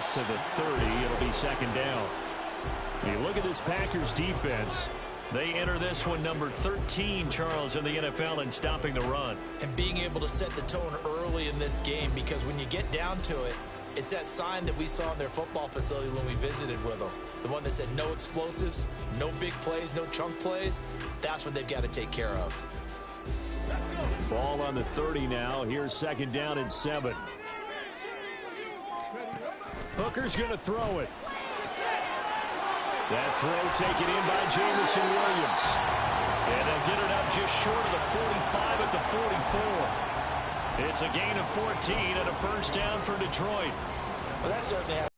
get to the 30. It'll be second down. You look at this Packers defense. They enter this one number 13, Charles, in the NFL in stopping the run. And being able to set the tone early in this game, because when you get down to it, it's that sign that we saw in their football facility when we visited with them. The one that said no explosives, no big plays, no chunk plays. That's what they've got to take care of. Ball on the 30 now. Here's second down and 7. Hooker's going to throw it. That throw taken in by Jamison Williams. And they'll get it up just short of the 45 at the 44. It's a gain of 14 and a first down for Detroit. Well, that certainly happened.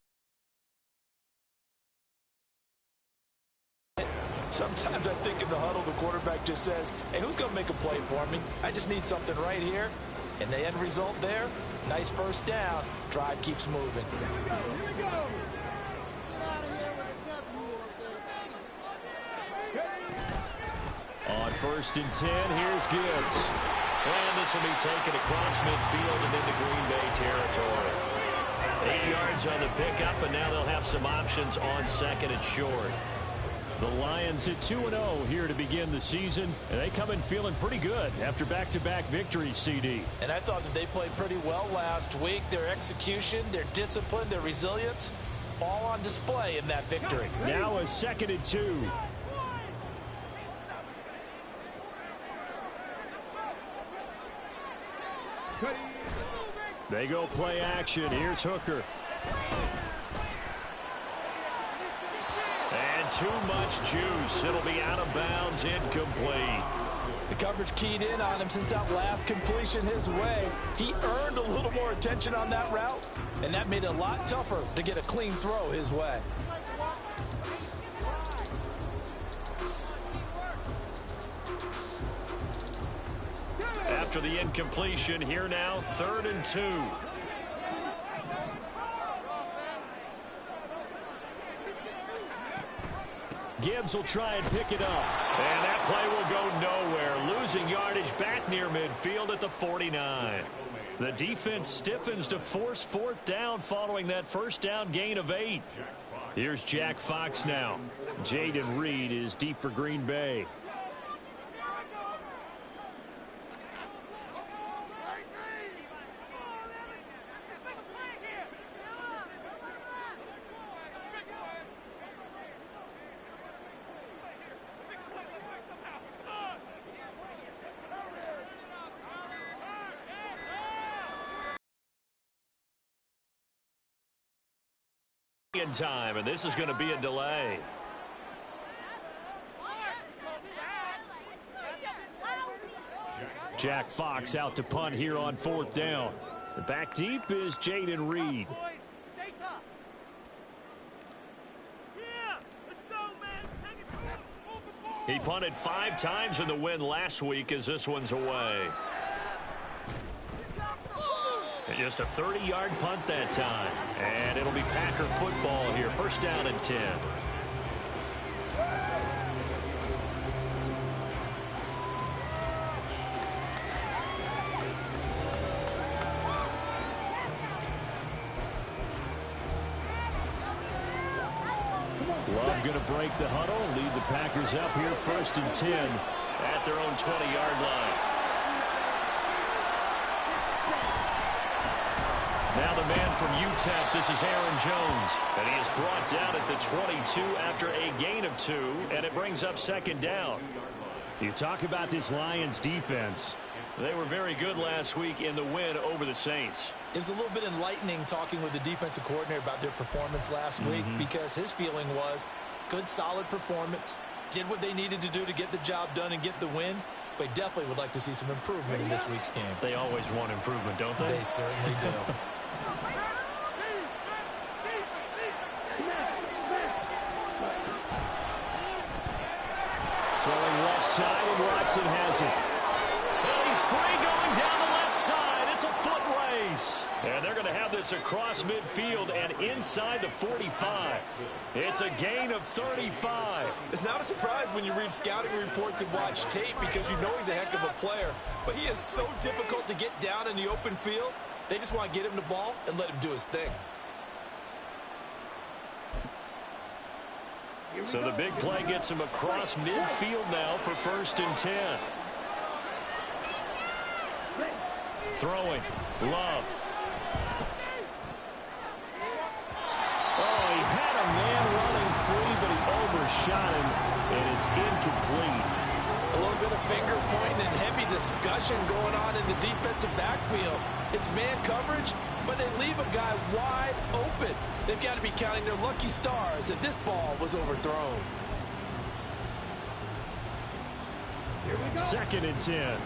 Sometimes I think in the huddle, the quarterback just says, hey, who's going to make a play for me? I just need something right here. And the end result there, nice first down. Drive keeps moving. Here we go. Here we go. On first and 10, here's Gibbs. And this will be taken across midfield and into Green Bay territory. 8 yards on the pickup, and now they'll have some options on second and short. The Lions at 2-0 here to begin the season, and they come in feeling pretty good after back-to-back victories, CD. And I thought that they played pretty well last week. Their execution, their discipline, their resilience, all on display in that victory. Now a second and 2. They go play action. Here's Hooker. And too much juice. It'll be out of bounds, incomplete. The coverage keyed in on him since that last completion his way. He earned a little more attention on that route, and that made it a lot tougher to get a clean throw his way. After the incompletion, here now, 3rd and 2. Gibbs will try and pick it up. And that play will go nowhere. Losing yardage back near midfield at the 49. The defense stiffens to force 4th down following that first down gain of 8. Here's Jack Fox now. Jaden Reed is deep for Green Bay. In time, and this is going to be a delay. Jack Fox out to punt here on 4th down. The back deep is Jaden Reed. He punted 5 times in the win last week as this one's away. Just a 30-yard punt that time. And it'll be Packer football here. First down and 10. Love going to break the huddle, lead the Packers up here 1st and 10 at their own 20-yard line. Now the man from UTEP, this is Aaron Jones. And he is brought down at the 22 after a gain of 2, and it brings up second down. You talk about this Lions defense. They were very good last week in the win over the Saints. It was a little bit enlightening talking with the defensive coordinator about their performance last week, because his feeling was good, solid performance, did what they needed to do to get the job done and get the win. But definitely would like to see some improvement in this week's game. They always want improvement, don't they? They certainly do. Throwing left side, and Watson has it. And he's free going down the left side. It's a foot race. And they're going to have this across midfield and inside the 45. It's a gain of 35. It's not a surprise when you read scouting reports and watch tape, because you know he's a heck of a player. But he is so difficult to get down in the open field. They just want to get him the ball and let him do his thing. So the big play gets him across midfield now for 1st and 10. Throwing. Love. Oh, he had a man running free, but he overshot him, and it's incomplete. A little bit of finger pointing and heavy discussion going on in the defensive backfield. It's man coverage, but they leave a guy wide open. They've got to be counting their lucky stars that this ball was overthrown. 2nd and 10.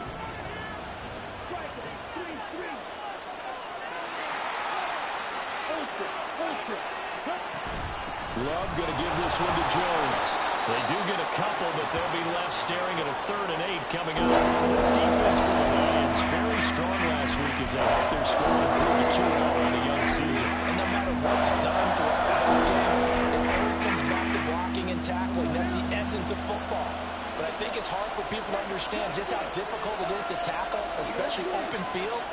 Love going to give this one to Jones. They do get a couple, but they'll be left staring at a 3rd and 8 coming up. This defense for the Lions very strong last week as they helped their score improve to 2-0 in the young season. And no matter what's done throughout the whole game, it always comes back to blocking and tackling. That's the essence of football. But I think it's hard for people to understand just how difficult it is to tackle, especially open field.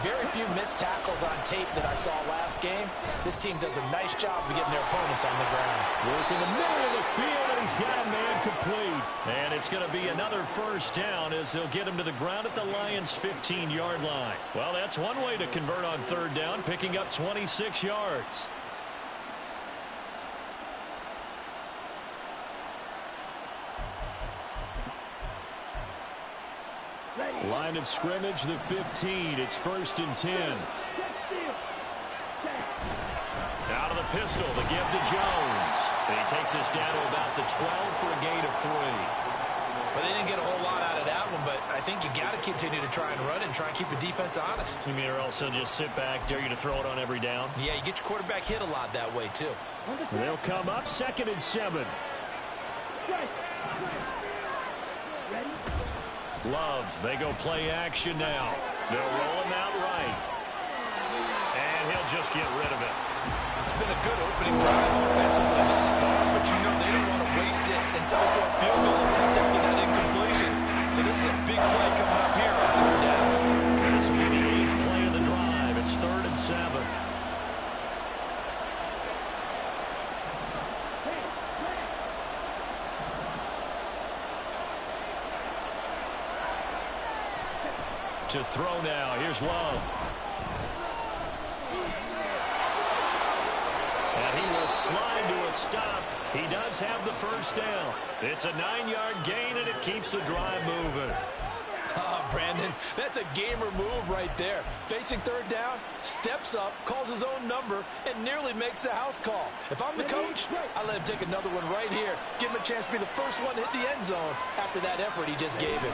Very few missed tackles on tape that I saw last game. This team does a nice job of getting their opponents on the ground. Working the middle of the field, and he's got a man complete. And it's going to be another 1st down as they'll get him to the ground at the Lions' 15-yard line. Well, that's one way to convert on 3rd down, picking up 26 yards. Line of scrimmage, the 15. It's 1st and 10. Out of the pistol, the give to Jones. And he takes us down to about the 12 for a gain of 3. Well, they didn't get a whole lot out of that one, but I think you got to continue to try and run and try and keep the defense honest. You mean or else they'll just sit back, dare you to throw it on every down? Yeah, you get your quarterback hit a lot that way, too. They'll come up 2nd and 7. Love, they go play action now. They'll roll him out right. And he'll just get rid of it. It's been a good opening drive offensively thus far, but you know they don't want to waste it and settle for a field goal attempt after that incompletion. So this is a big play coming up here on 3rd down. This will be the 8th play of the drive. It's 3rd and 7. To throw now. Here's Love. And he will slide to a stop. He does have the 1st down. It's a 9-yard gain, and it keeps the drive moving. Brandon, that's a gamer move right there. Facing 3rd down, steps up, calls his own number, and nearly makes the house call. If I'm the coach, I let him take another one right here. Give him a chance to be the first one to hit the end zone after that effort he just gave him.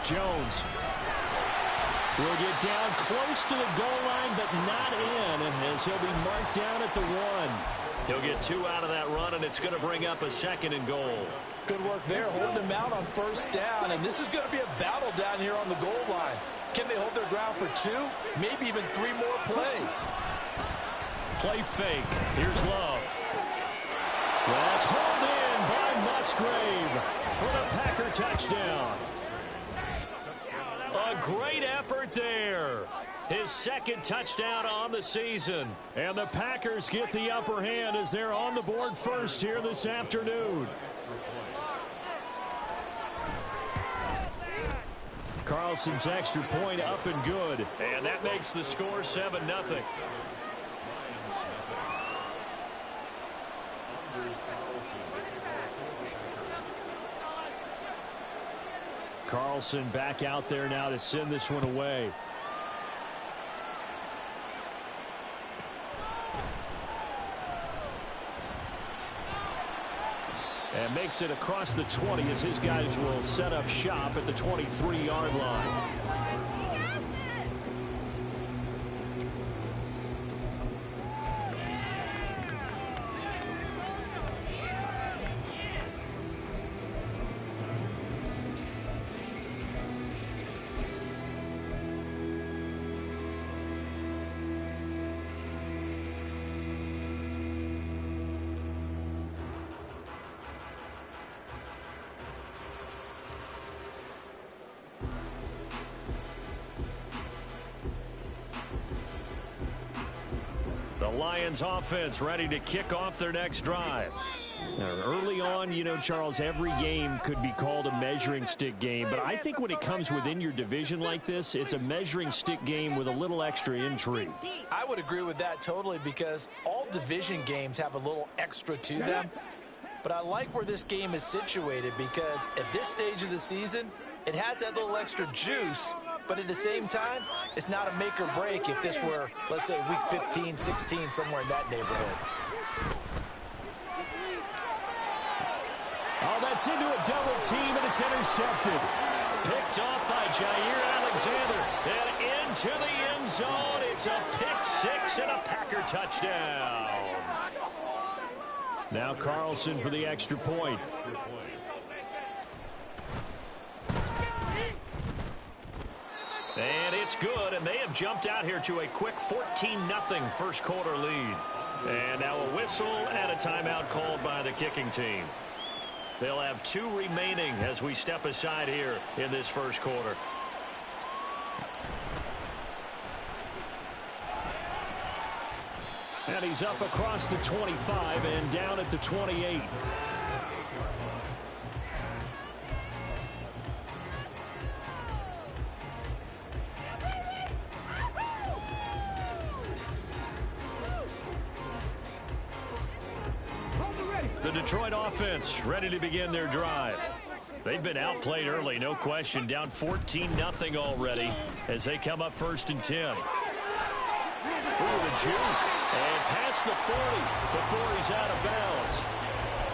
Jones will get down close to the goal line, but not in, as he'll be marked down at the 1. He'll get 2 out of that run, and it's going to bring up a 2nd and goal. Good work there, holding him out on 1st down, and this is going to be a battle down here on the goal line. Can they hold their ground for 2, maybe even 3 more plays? Play fake. Here's Love. That's hauled in by Musgrave for the Packer touchdown. A great effort there. His 2nd touchdown on the season. And the Packers get the upper hand as they're on the board first here this afternoon. Carlson's extra point up and good. And that makes the score 7-0. Carlson back out there now to send this one away. And makes it across the 20 as his guys will set up shop at the 23-yard line. Lions offense ready to kick off their next drive. Now, early on, you know, Charles, every game could be called a measuring stick game. But I think when it comes within your division like this, it's a measuring stick game with a little extra intrigue. I would agree with that totally because all division games have a little extra to them. But I like where this game is situated because at this stage of the season, it has that little extra juice. But at the same time, it's not a make or break if this were, let's say, week 15, 16, somewhere in that neighborhood. Oh, that's into a double team, and it's intercepted. Picked off by Jair Alexander. And into the end zone. It's a pick six and a Packer touchdown. Now Carlson for the extra point. And it's good, and they have jumped out here to a quick 14-0 first quarter lead. And now a whistle and a timeout called by the kicking team. They'll have 2 remaining as we step aside here in this first quarter. And he's up across the 25 and down at the 28. The Detroit offense ready to begin their drive. They've been outplayed early, no question. Down 14-0 already as they come up 1st and 10. Ooh, the juke. And past the 40 before he's out of bounds.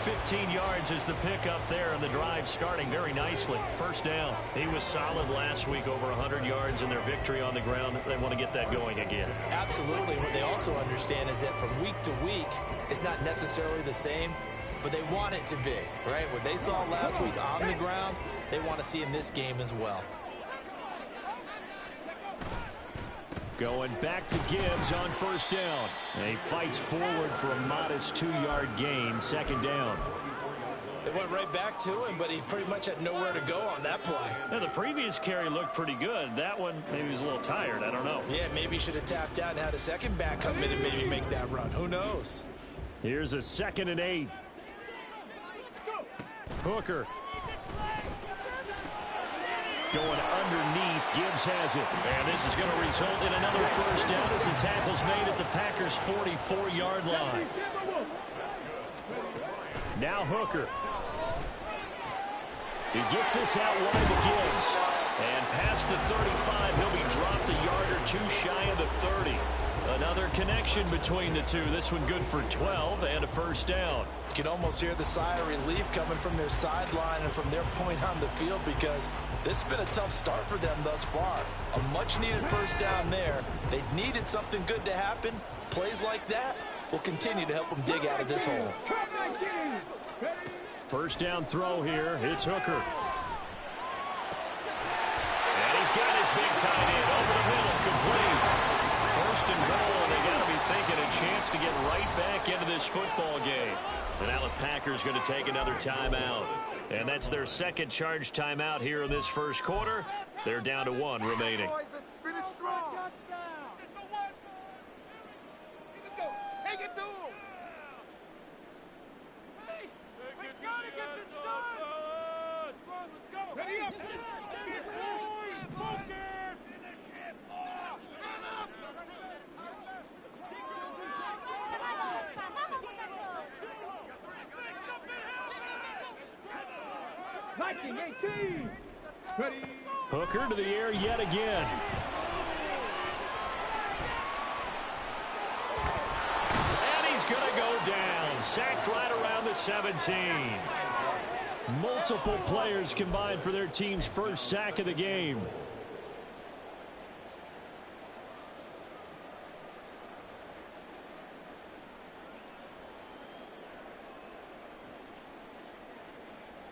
15 yards is the pickup there, and the drive starting very nicely. First down. He was solid last week, over 100 yards in their victory on the ground. They want to get that going again. Absolutely. What they also understand is that from week to week, it's not necessarily the same, but they want it to be, right? What they saw last week on the ground, they want to see in this game as well. Going back to Gibbs on first down. And he fights forward for a modest 2-yard gain, 2nd down. They went right back to him, but he pretty much had nowhere to go on that play. Now, the previous carry looked pretty good. That one, maybe he was a little tired. I don't know. Yeah, maybe he should have tapped out and had a second back come in and maybe make that run. Who knows? Here's a 2nd and 8. Hooker. Going underneath. Gibbs has it. And this is going to result in another first down as the tackle's made at the Packers' 44-yard line. Now Hooker. He gets this out wide to Gibbs. And past the 35, he'll be dropped a yard or 2 shy of the 30. Another connection between the two. This one good for 12 and a first down. You can almost hear the sigh of relief coming from their sideline and from their point on the field because this has been a tough start for them thus far. A much-needed first down there. They needed something good to happen. Plays like that will continue to help them dig out of this hole. First down throw here. It's Hooker. And he's got his big tight end over the middle, complete. First and goal, and they got to be thinking a chance to get right back into this football game. And now the Packers going to take another timeout. And that's their 2nd charge timeout here in this first quarter. They're down to 1 remaining. Take it to him. Hey, we got to get this done. Let's go. Ready up. Focus. Finish him. Run up. Hooker to the air yet again. And he's going to go down. Sacked right around the 17. Multiple players combined for their team's first sack of the game.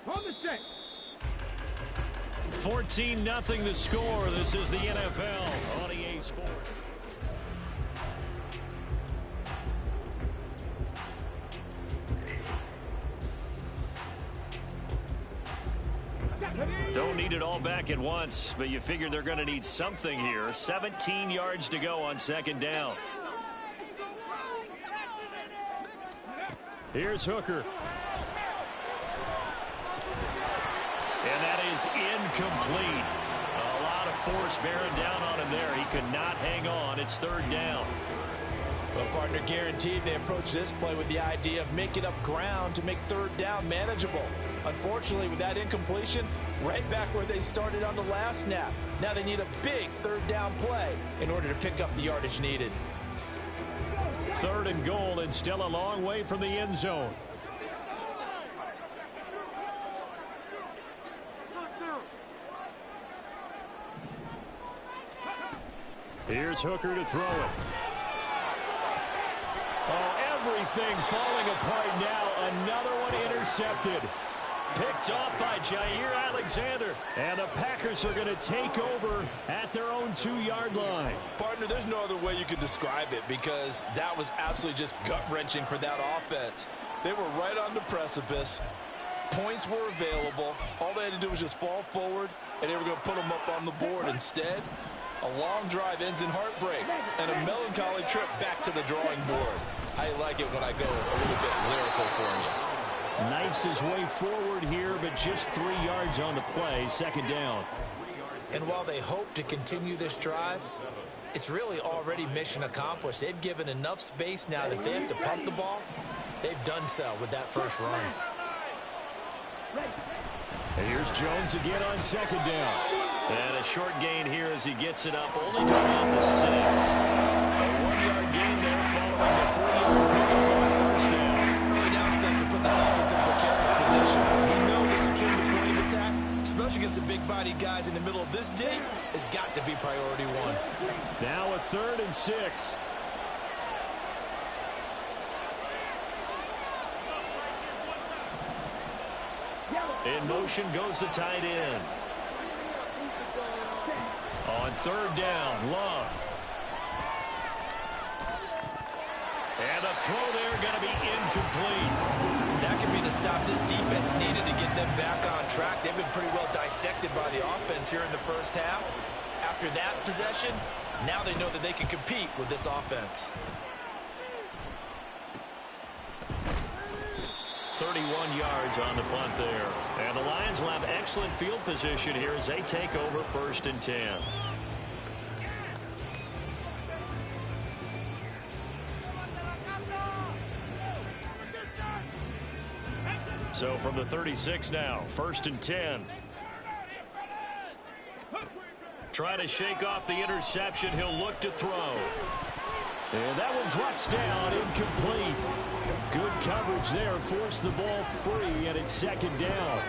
On the set. 14-0 the score. This is the NFL on EA Sports. Don't need it all back at once, but you figure they're going to need something here. 17 yards to go on 2nd down. Here's Hooker. And that is incomplete. A lot of force bearing down on him there. He could not hang on. It's third down. Well, partner, guaranteed they approach this play with the idea of making up ground to make third down manageable. Unfortunately, with that incompletion, right back where they started on the last snap. Now they need a big third down play in order to pick up the yardage needed. Third and goal, and still a long way from the end zone. Here's Hooker to throw it. Oh, everything falling apart now. Another one intercepted. Picked off by Jair Alexander. And the Packers are going to take over at their own 2-yard line. Partner, there's no other way you could describe it because that was absolutely just gut-wrenching for that offense. They were right on the precipice. Points were available. All they had to do was just fall forward, and they were going to put them up on the board. Instead, a long drive ends in heartbreak and a melancholy trip back to the drawing board. I like it when I go a little bit lyrical for you. Knifes his way forward here, but just 3 yards on the play. Second down. And while they hope to continue this drive, it's really already mission accomplished. They've given enough space now that they have to pump the ball. They've done so with that first run. And here's Jones again on second down. And a short gain here as he gets it up, only to about the 6. A 1-yard gain there following the 3-yard pickup on first down. Early down steps to put this offense in precarious position. We know this return to point of attack, especially against the big-bodied guys in the middle of this day, has got to be priority 1. Now a 3rd and 6. In motion goes the tight end. On third down, Love. And a throw there going to be incomplete. That could be the stop this defense needed to get them back on track. They've been pretty well dissected by the offense here in the first half. After that possession, now they know that they can compete with this offense. 31 yards on the punt there. And the Lions will have excellent field position here as they take over 1st and 10. So from the 36 now, 1st and 10. Trying to shake off the interception. He'll look to throw. And that one drops down, incomplete. Good coverage there, forced the ball free, and it's second down.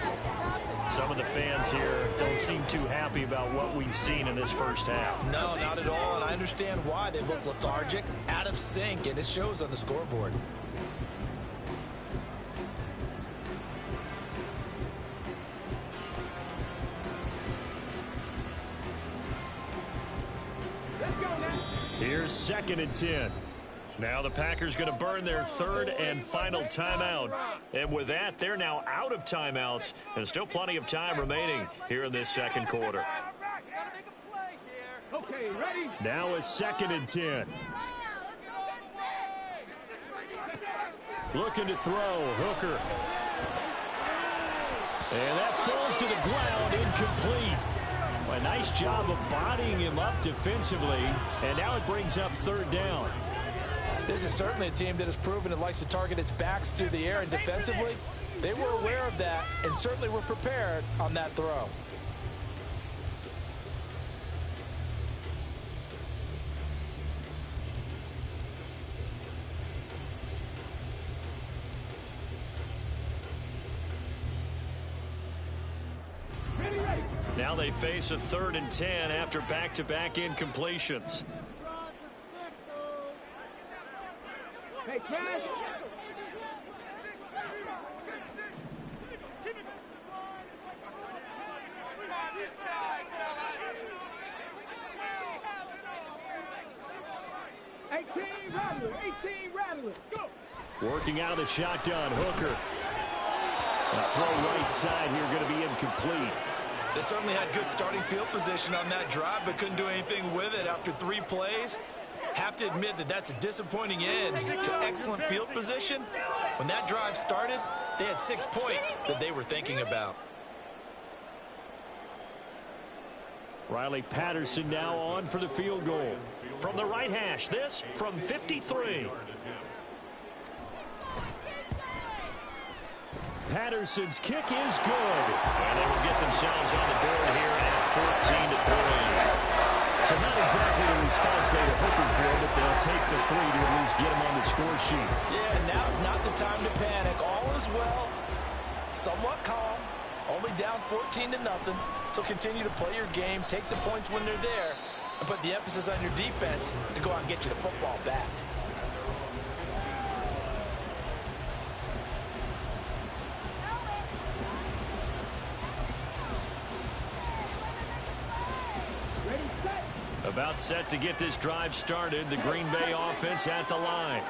Some of the fans here don't seem too happy about what we've seen in this first half. No, not at all, and I understand why. They look lethargic, out of sync, and it shows on the scoreboard. Here's 2nd and 10. Now the Packers going to burn their 3rd and final timeout. And with that, they're now out of timeouts. And still plenty of time remaining here in this second quarter. Okay, ready? Now a 2nd and 10. Looking to throw. Hooker. And that falls to the ground, incomplete. A nice job of bodying him up defensively. And now it brings up 3rd down. This is certainly a team that has proven it likes to target its backs through the air, and defensively, they were aware of that and certainly were prepared on that throw. Now they face a 3rd and 10 after back-to-back incompletions. Hey, Cash. Go. Working out of the shotgun, Hooker. A throw right side here going to be incomplete. They certainly had good starting field position on that drive, but couldn't do anything with it after 3 plays. Have to admit that that's a disappointing end to excellent field position, When that drive started, they had 6 points that they were thinking about. Riley Patterson now on for the field goal. From the right hash, this from 53. Patterson's kick is good. And they will get themselves on the board here at 14-3. So not exactly the response they were hoping for, but they'll take the 3 to at least get them on the score sheet. Yeah, now's not the time to panic. All is well. Somewhat calm. Only down 14-0. So continue to play your game, take the points when they're there, and put the emphasis on your defense to go out and get you the football back. About set to get this drive started. The Green Bay offense at the line.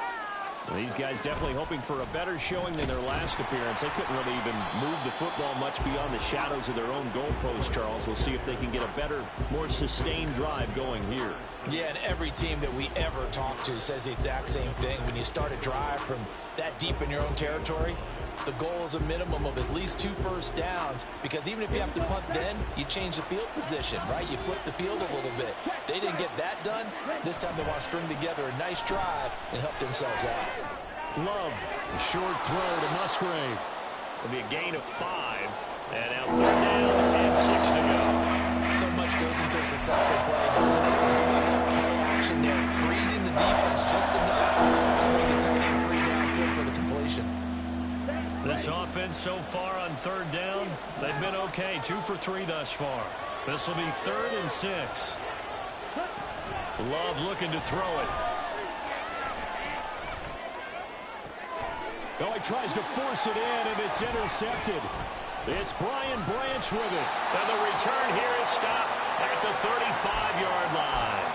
These guys definitely hoping for a better showing than their last appearance. They couldn't really even move the football much beyond the shadows of their own goalpost, Charles. We'll see if they can get a better, more sustained drive going here. Yeah, and every team that we ever talk to says the exact same thing. When you start a drive from that deep in your own territory, the goal is a minimum of at least 2 first downs, because even if you have to punt then, you change the field position, right? You flip the field a little bit. They didn't get that done. This time they want to string together a nice drive and help themselves out. Love, a short throw to Musgrave. It'll be a gain of 5. And now 3rd down and 6 to go. So much goes into a successful play, doesn't it? How about that play action there, freezing the defense just enough, swing the tight end free downfield for the completion. This offense so far on 3rd down, they've been okay. 2 for 3 thus far. This will be 3rd and 6. Love looking to throw it. Oh, he tries to force it in, and it's intercepted. It's Brian Branch with it. And the return here is stopped at the 35-yard line.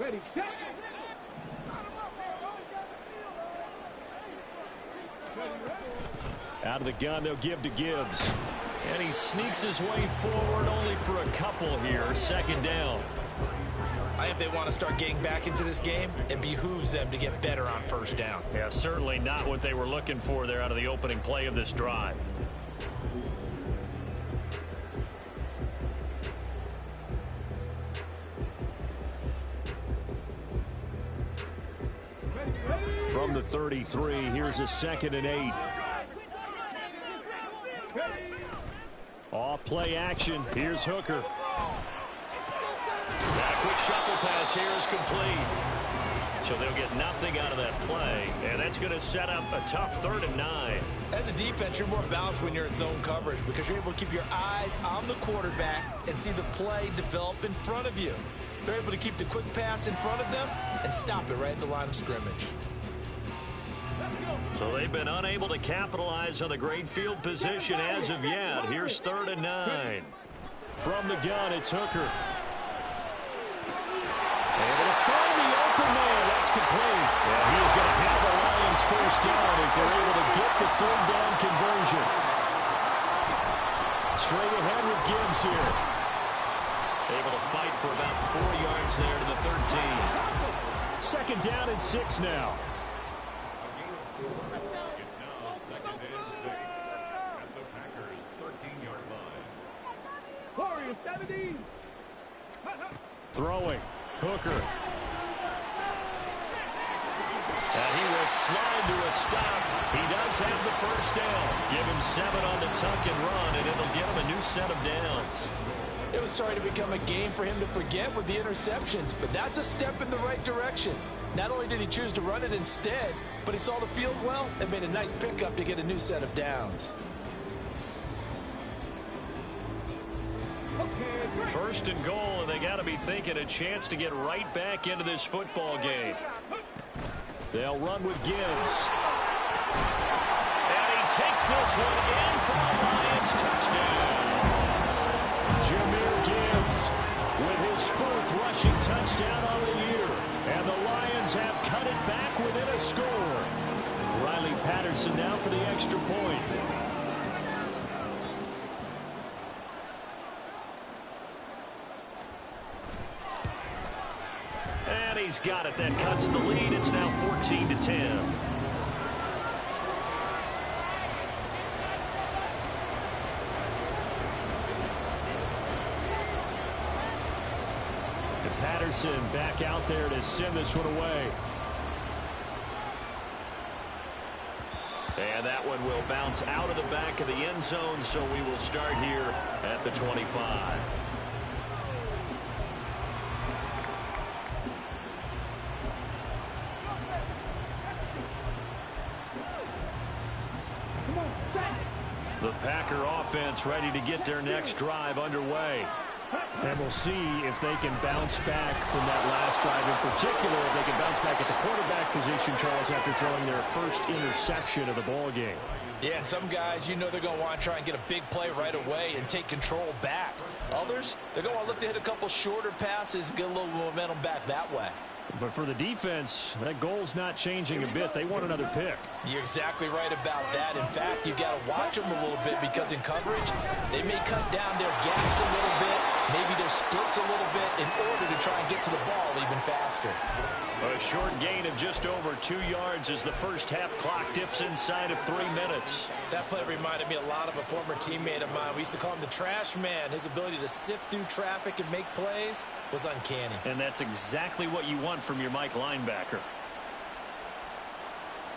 Ready, set. Out of the gun, they'll give to Gibbs. And he sneaks his way forward only for a couple here. 2nd down. I think they want to start getting back into this game. It behooves them to get better on 1st down. Yeah, certainly not what they were looking for there out of the opening play of this drive. From the 33, here's a 2nd and 8. Off play action. Here's Hooker. That quick shuffle pass here is complete. So they'll get nothing out of that play. And that's going to set up a tough 3rd and 9. As a defense, you're more balanced when you're in zone coverage because you're able to keep your eyes on the quarterback and see the play develop in front of you. They're able to keep the quick pass in front of them and stop it right at the line of scrimmage. So they've been unable to capitalize on the great field position as of yet. Here's 3rd and 9. From the gun, it's Hooker. Able to find the open man. That's complete. And he's going to have the Lions 1st down as they're able to get the 3rd down conversion. Straight ahead with Gibbs here. Able to fight for about 4 yards there to the 13. 2nd down and 6 now. It's now 2nd and 6 at the Packers' 13-yard line. Warriors 17. Throwing. Hooker. And he will slide to a stop. He does have the 1st down. Give him 7 on the tuck and run, and it'll give him a new set of downs. It was starting to become a game for him to forget with the interceptions, but that's a step in the right direction. Not only did he choose to run it instead, but he saw the field well and made a nice pickup to get a new set of downs. 1st and goal, and they got to be thinking a chance to get right back into this football game. They'll run with Gibbs. And he takes this one in for the Lions touchdown. Jahmyr Gibbs with his 4th rushing touchdown on the year. And the for the extra point. And he's got it. That cuts the lead. It's now 14-10. Patterson back out there to send this one away. And that one will bounce out of the back of the end zone, so we will start here at the 25. The Packer offense ready to get their next drive underway. And we'll see if they can bounce back from that last drive. In particular, if they can bounce back at the quarterback position, Charles, after throwing their first interception of the ball game. Yeah, and some guys, you know they're going to want to try and get a big play right away and take control back. Others, they're going to want to look to hit a couple shorter passes and get a little momentum back that way. But for the defense, that goal's not changing a bit. They want another pick. You're exactly right about that. In fact, you've got to watch them a little bit because in coverage, they may cut down their gaps a little bit, maybe their splits a little bit in order to try and get to the ball even faster. A short gain of just over 2 yards as the first half clock dips inside of 3 minutes. That play reminded me a lot of a former teammate of mine. We used to call him the trash man. His ability to sift through traffic and make plays was uncanny. And that's exactly what you want from your Mike linebacker.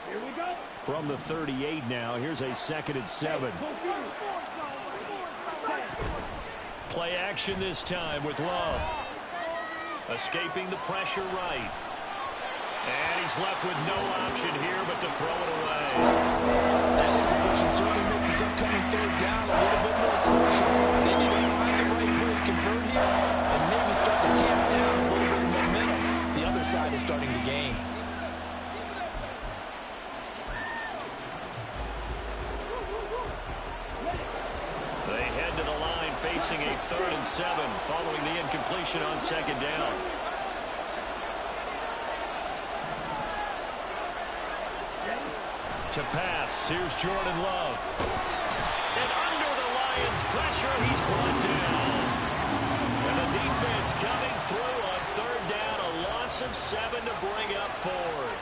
Here we go. From the 38 now, here's a 2nd and 7. Play action this time with Love. Escaping the pressure right. And he's left with no option here but to throw it away. That incompletion certainly makes his upcoming 3rd down a little bit more crucial. They need to find the right play to convert here and maybe start to tamp down a little bit of momentum. The other side is starting to gain. They head to the line facing a 3rd and 7 following the incompletion on 2nd down. To pass, here's Jordan Love. And under the Lions' pressure, he's brought down. And the defense coming through on 3rd down, a loss of 7 to bring up 4th.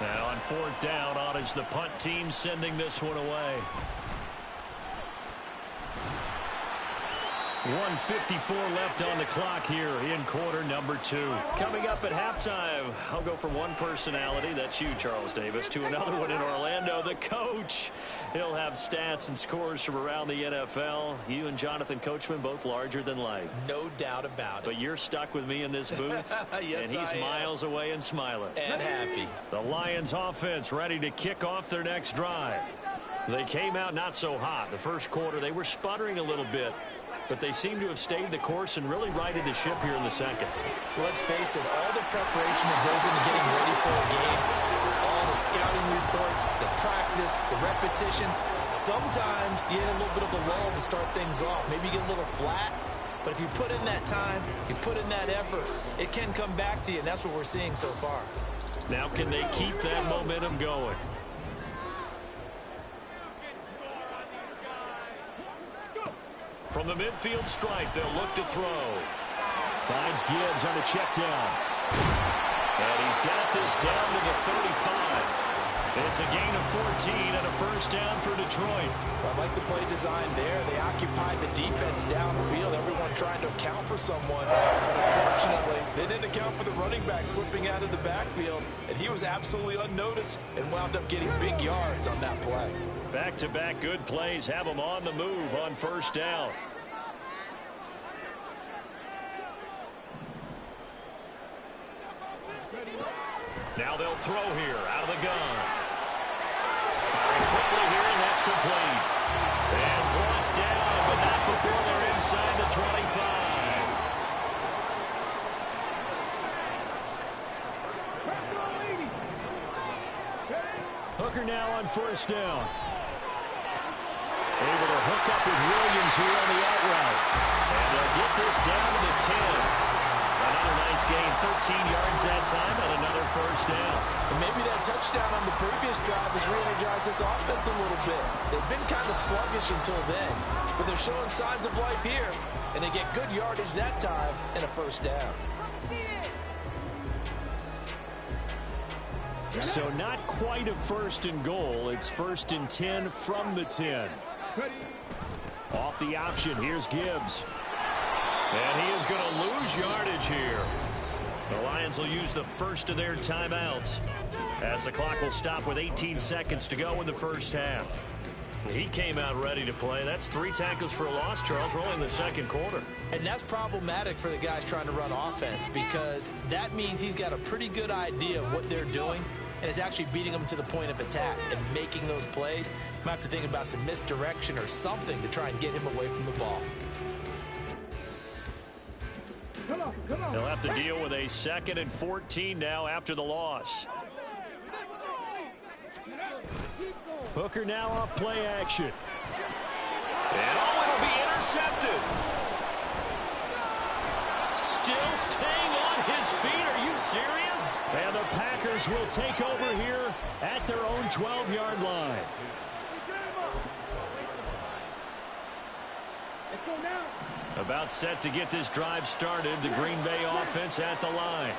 And on 4th down, on is the punt team sending this one away. 1:54 left on the clock here in quarter number 2. Coming up at halftime, I'll go from one personality, that's you, Charles Davis, to another one in Orlando, the coach. He'll have stats and scores from around the NFL. You and Jonathan Coachman, both larger than life. No doubt about it. But you're stuck with me in this booth, yes, and he's miles away and smiling. And happy. The Lions offense ready to kick off their next drive. They came out not so hot. The first quarter, they were sputtering a little bit, but they seem to have stayed the course and really righted the ship here in the second. Let's face it, all the preparation that goes into getting ready for a game, all the scouting reports, the practice, the repetition, sometimes you hit a little bit of a lull to start things off. Maybe you get a little flat, but if you put in that time, you put in that effort, it can come back to you, and that's what we're seeing so far. Now can they keep that momentum going? From the midfield stripe, they'll look to throw. Finds Gibbs on the check down. And he's got this down to the 35. It's a gain of 14 and a first down for Detroit. I like the play design there. They occupied the defense downfield, everyone trying to account for someone. But unfortunately, they didn't account for the running back slipping out of the backfield, and he was absolutely unnoticed and wound up getting big yards on that play. Back-to-back good plays have them on the move on first down. Now they'll throw here out of the gun. Firing quickly here, and that's complete. And brought down, but not before they're inside the 25. Hooker now on first down. Able to hook up with Williams here on the out route. And they'll get this down to the 10. Another nice Packers gain 13 yards that time on another first down. And maybe that touchdown on the previous drive has re-energized this offense a little bit. They've been kind of sluggish until then, but they're showing signs of life here, and they get good yardage that time and a first down. So not quite a first and goal. It's first and 10 from the 10. Off the option, here's Gibbs. And he is going to lose yardage here. The Lions will use the first of their timeouts as the clock will stop with 18 seconds to go in the first half. He came out ready to play. That's 3 tackles for a loss, Charles. We're only in the second quarter. And that's problematic for the guys trying to run offense, because that means he's got a pretty good idea of what they're doing and is actually beating them to the point of attack and making those plays. Might have to think about some misdirection or something to try and get him away from the ball. They'll have to deal with a 2nd and 14 now after the loss. Hooker now off play action. And it'll be intercepted. Still staying on his feet. Are you serious? And the Packers will take over here at their own 12-yard line. About set to get this drive started. The Green Bay offense at the line.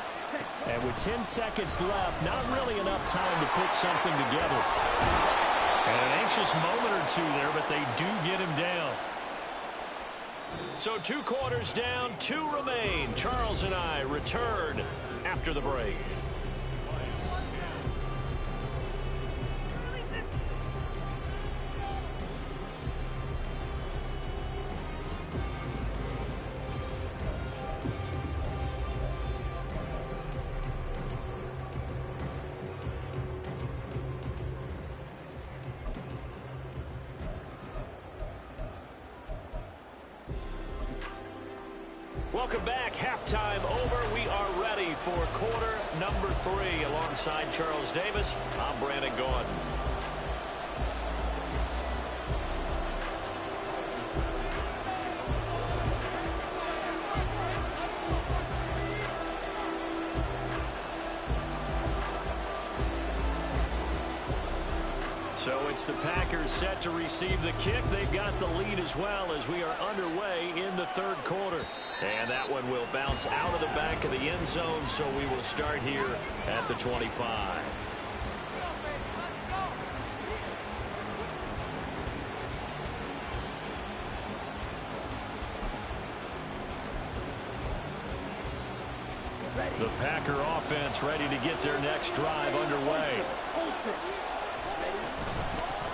And with 10 seconds left, not really enough time to put something together. And an anxious moment or two there, but they do get him down. So 2 quarters down, 2 remain. Charles and I return after the break. Welcome back. Halftime over. We are ready for quarter number 3. Alongside Charles Davis, I'm Brandon Gordon. So it's the Packers set to receive the kick. They've got the lead as well as we are underway in the 3rd quarter. And that one will bounce out of the back of the end zone, so we will start here at the 25. The Packer offense ready to get their next drive underway.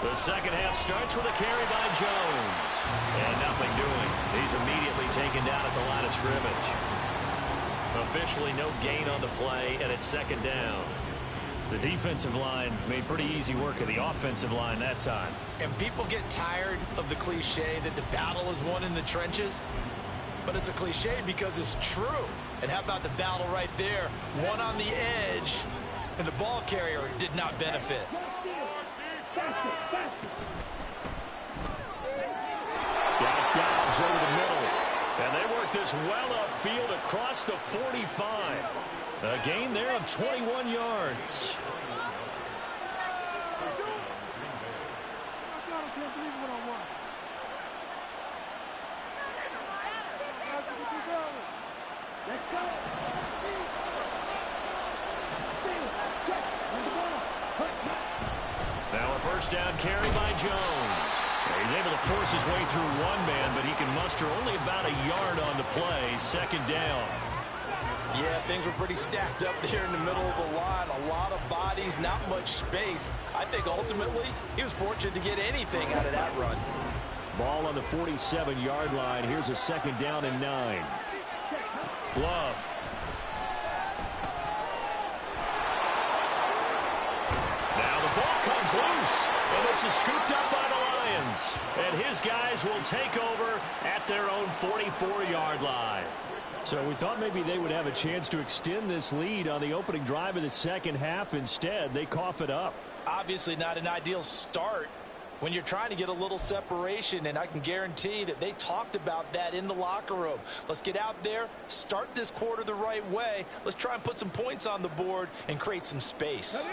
The second half starts with a carry by Jones. And nothing doing. He's immediately taken down at the line of scrimmage. Officially no gain on the play, and it's 2nd down. The defensive line made pretty easy work of the offensive line that time. And people get tired of the cliche that the battle is won in the trenches. But it's a cliche because it's true. And how about the battle right there? One on the edge, and the ball carrier did not benefit. Got Dobbs over the middle. And they work this well upfield across the 45. A gain there of 21 yards. Now a first down carry by Jones. He's able to force his way through one man, but he can muster only about a yard on the play. 2nd down. Yeah, things were pretty stacked up there in the middle of the line. A lot of bodies, not much space. I think ultimately he was fortunate to get anything out of that run. Ball on the 47-yard line. Here's a 2nd down and 9. Love. Now the ball comes loose, and this is scooped up by the Lions. And his guys will take over at their own 44-yard line. So we thought maybe they would have a chance to extend this lead on the opening drive of the second half. Instead, they cough it up. Obviously not an ideal start when you're trying to get a little separation, and I can guarantee that they talked about that in the locker room. Let's get out there, start this quarter the right way. Let's try and put some points on the board and create some space.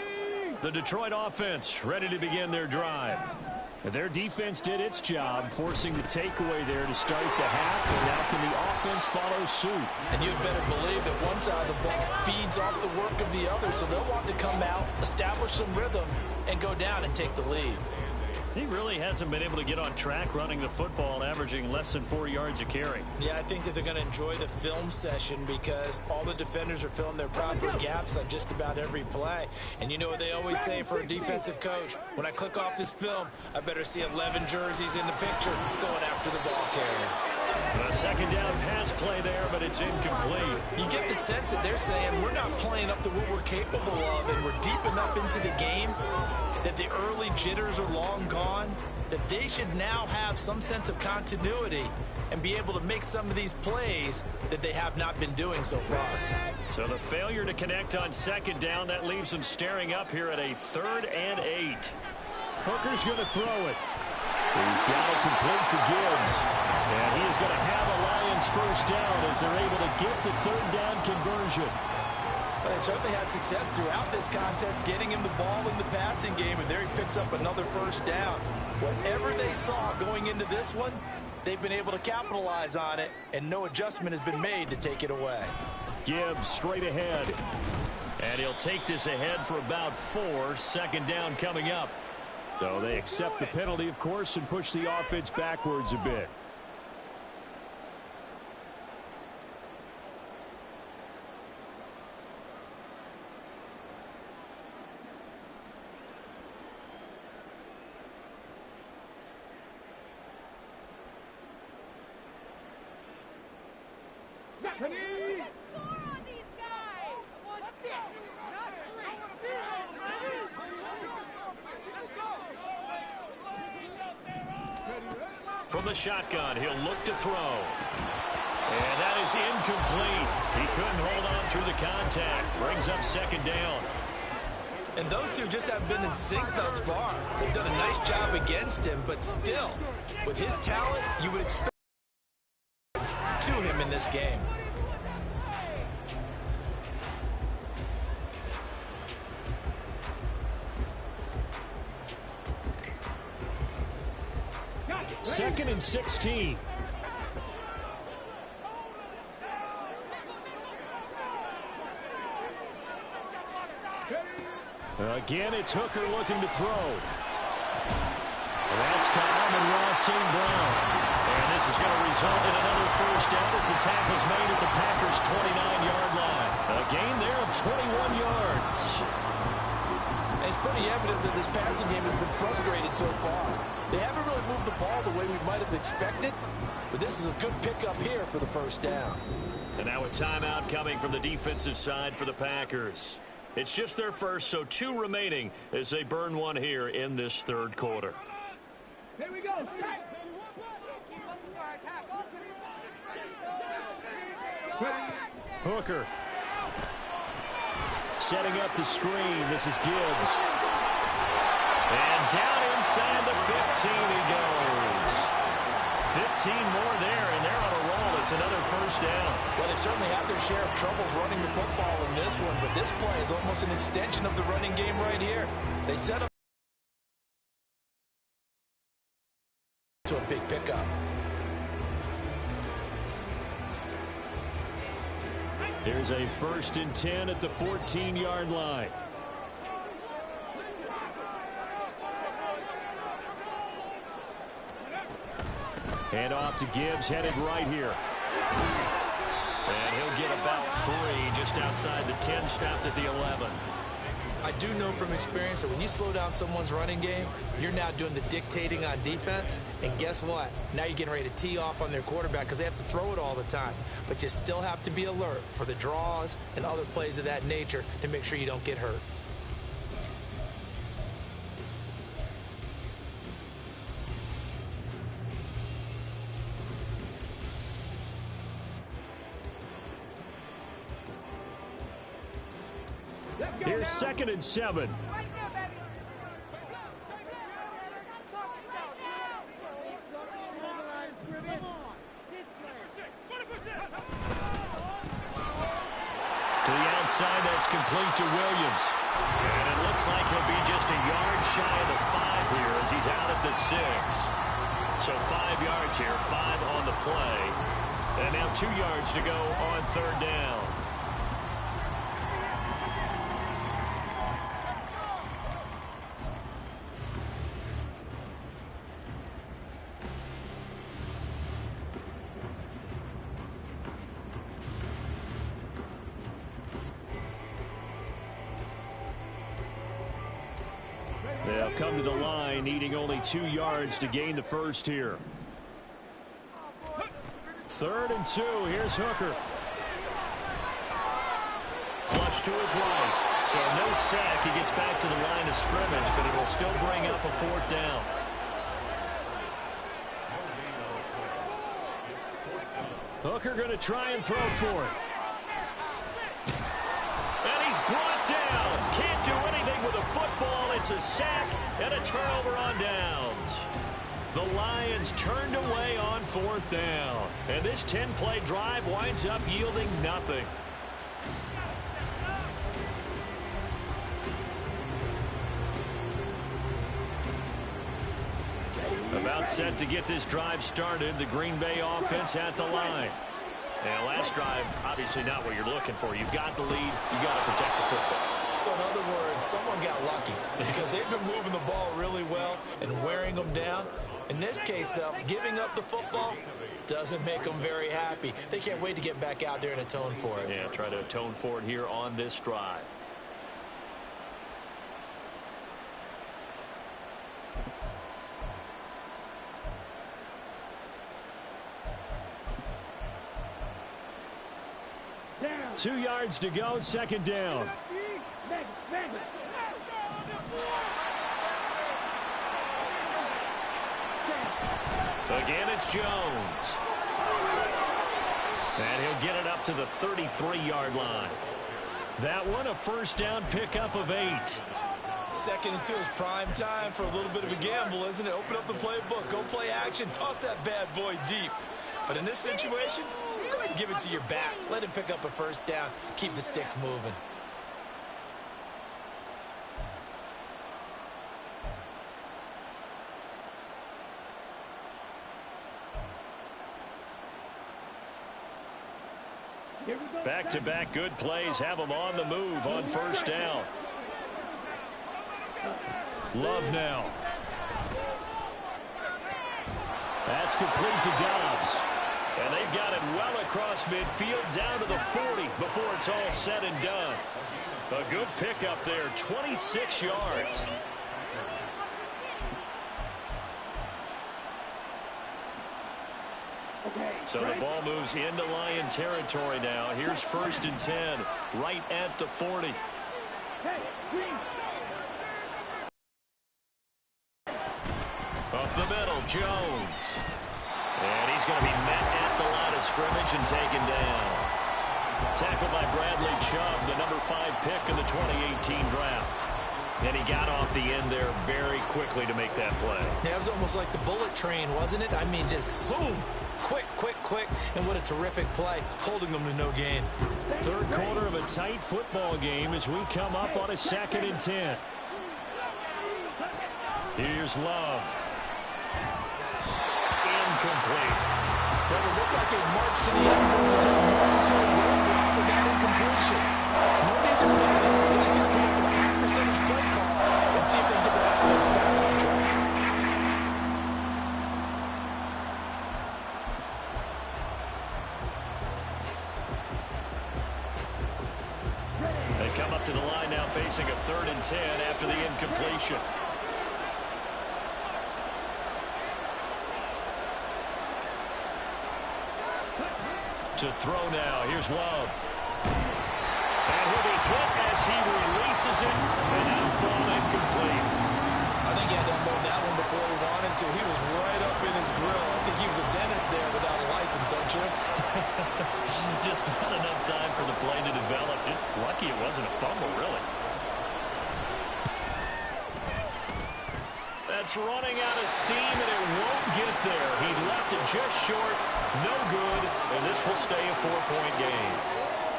The Detroit offense ready to begin their drive. Their defense did its job, forcing the takeaway there to start the half, and now can the offense follow suit? And you better believe that one side of the ball feeds off the work of the other, so they'll want to come out, establish some rhythm, and go down and take the lead. He really hasn't been able to get on track running the football, averaging less than 4 yards a carry. Yeah, I think that they're going to enjoy the film session because all the defenders are filling their proper gaps on just about every play. And you know what they always say for a defensive coach? When I click off this film, I better see 11 jerseys in the picture going after the ball carrier. A second down pass play there, but it's incomplete. You get the sense that they're saying we're not playing up to what we're capable of, and we're deep enough into the game that the early jitters are long gone, that they should now have some sense of continuity and be able to make some of these plays that they have not been doing so far. So the failure to connect on second down, that leaves them staring up here at a 3rd and 8. Hooker's going to throw it. He's got it complete to Gibbs. And he is going to have a Lions first down as they're able to get the 3rd down conversion. Well, they certainly had success throughout this contest, getting him the ball in the passing game, and there he picks up another first down. Whatever they saw going into this one, they've been able to capitalize on it, and no adjustment has been made to take it away. Gibbs straight ahead. And he'll take this ahead for about 4. Second down coming up. So they accept the penalty, of course, and push the offense backwards a bit. From the shotgun, he'll look to throw. And that is incomplete. He couldn't hold on through the contact. Brings up second down. And those two just haven't been in sync thus far. They've done a nice job against him, but still, with his talent, you would expect to him in this game. Second and 16. Again, it's Hooker looking to throw. That's to Amon-Ra St. Brown. And this is going to result in another first down as the tackle's made at the Packers' 29-yard line. A gain there of 21 yards. It's pretty evident that this passing game has been frustrated so far. They haven't really moved the ball the way we might have expected, but this is a good pickup here for the first down. And now a timeout coming from the defensive side for the Packers. It's just their first, so 2 remaining as they burn one here in this third quarter. Here we go. Hooker. Setting up the screen. This is Gibbs. And down inside the 15 he goes. 15 more there, and they're on a roll. It's another first down. Well, they certainly had their share of troubles running the football in this one, but this play is almost an extension of the running game right here. They set up to a big pickup. Here's a 1st and 10 at the 14-yard line. Hand off to Gibbs, headed right here. And he'll get about 3 just outside the 10, stopped at the 11. I do know from experience that when you slow down someone's running game, you're now doing the dictating on defense. And guess what? Now you're getting ready to tee off on their quarterback because they have to throw it all the time. But you still have to be alert for the draws and other plays of that nature to make sure you don't get hurt. Here's 2nd and 7. outside. That's complete to Williams. And it looks like he'll be just a yard shy of the 5 here as he's out at the 6. So 5 yards here, 5 on the play. And now 2 yards to go on 3rd down. They'll come to the line, needing only 2 yards to gain the first here. 3rd and 2. Here's Hooker. Flush to his right. So no sack. He gets back to the line of scrimmage, but it will still bring up a 4th down. Hooker going to try and throw for it. And he's brought down. Can't do anything with a football. It's a sack and a turnover on downs. The Lions turned away on 4th down. And this 10-play drive winds up yielding nothing. About set to get this drive started. The Green Bay offense at the line. Now, last drive, obviously not what you're looking for. You've got the lead. You've got to protect the football. So, in other words, someone got lucky because they've been moving the ball really well and wearing them down. In this case, though, giving up the football doesn't make them very happy. They can't wait to get back out there and atone for it. Yeah, try to atone for it here on this drive. Down. 2 yards to go, 2nd down. Again, it's Jones. And he'll get it up to the 33-yard line. That one, a 1st down pickup of 8. 2nd and 2 is prime time for a little bit of a gamble, isn't it? Open up the playbook, go play action, toss that bad boy deep. But in this situation, go ahead and give it to your back. Let him pick up a 1st down, keep the sticks moving. Back-to-back good plays have them on the move on 1st down. Love now. That's complete to Dobbs. And they've got it well across midfield down to the 40 before it's all said and done. A good pickup there, 26 yards. So the ball moves into Lion territory now. Here's 1st and 10, right at the 40. Up the middle, Jones. And he's going to be met at the line of scrimmage and taken down. Tackled by Bradley Chubb, the number 5 pick in the 2018 draft. And he got off the end there very quickly to make that play. Yeah, it was almost like the bullet train, wasn't it? I mean, just zoom. Quick, quick, quick. And what a terrific play, holding them to no gain. 3rd quarter of a tight football game as we come up on a 2nd and 10. Here's Love. Incomplete. Well, it looked like it marched to the end zone as a momentary roadblock with that incompletion. No need to panic. They just got to come up with a high percentage play call and see if they can get their offense back on track. They come up to the line now facing a 3rd and 10 after the incompletion. To throw now. Here's Love. And he'll be hit as he releases it. And that'll fall incomplete. I think he had to unload that one before he wanted to. He was right up in his grill. I think he was a dentist there without a license, don't you? Just not enough time for the play to develop. Just lucky it wasn't a fumble, really. That's running out of steam, and it won't get there. He left it just short. No good, and this will stay a 4-point game.